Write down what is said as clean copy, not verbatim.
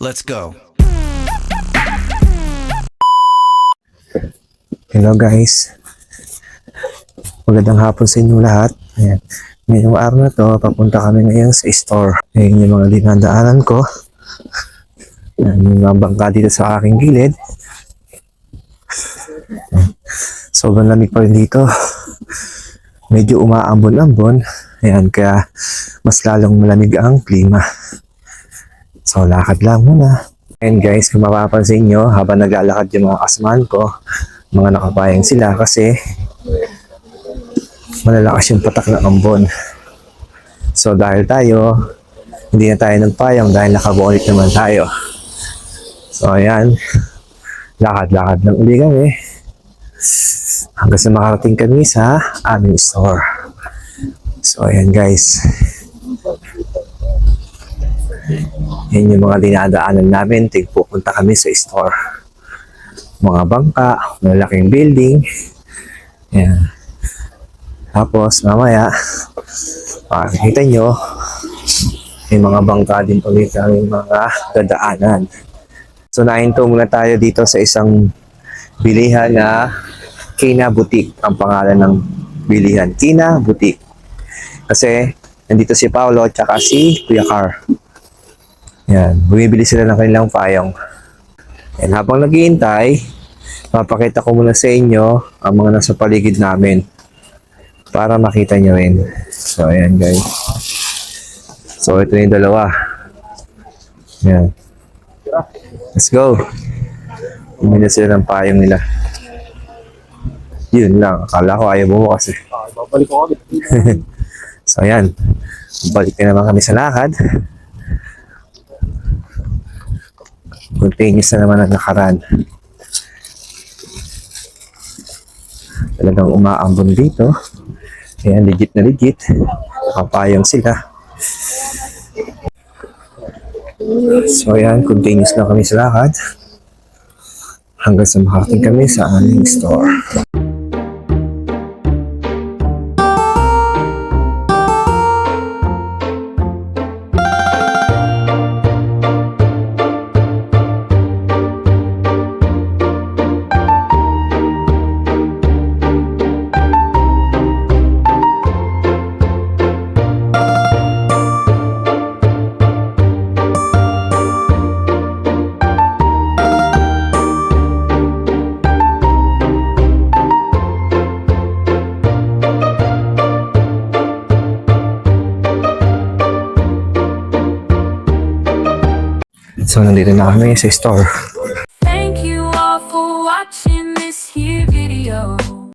Let's go. Hello guys. Magandang hapon sa inyo lahat. Ayan. Ngayong araw na to, papunta kami ngayon sa store. Ayan yung mga dinadaanan ko. Ayan, yung mga bangka dito sa aking gilid. Ayan. Sobrang lamig pa rin dito. Medyo umaambon-ambon. Ayan, kaya mas lalong malamig ang klima. So, lakad lang muna. And guys, kung mapapansin nyo, habang naglalakad yung mga kasamahan ko, mga nakapayang sila kasi malalakas yung patak ng ambon. So, dahil tayo, hindi na tayo nagpayang dahil nakabulit naman tayo. So, ayan. Lakad-lakad ng uli kami. Hanggang sa makarating kami sa aming store. So, ayan guys. Yan yung mga dinadaanan namin tig pupunta kami sa store. Mga bangka, malaking building. Ayan. Tapos, mamaya, makikita nyo, may mga bangka din ulit ang mga dadaanan. So, nahinto muna tayo dito sa isang bilihan na Kina Boutique, ang pangalan ng bilihan. Kina Boutique. Kasi, nandito si Paolo at saka si Kuya Car. Yan, bumibili sila ng kanilang payong. And habang naghihintay, mapakita ko muna sa inyo ang mga nasa paligid namin para makita nyo rin. So, ayan guys. So, ito yung dalawa. Yan. Let's go. Bumili sila ng payong nila. Yun lang. Akala ko ayaw bumukas eh. Babalik ko agad. So, ayan. Balik na naman kami sa lakad. Continuous na naman ang nakaraan. Talagang umaambon dito. Ayan, legit na legit. Nakapayong sila. So, ayan. Continuous na kami sa lakad. Hanggang sa makarating kami sa aming store. So, nandito na kami sa store. Thank you all for watching.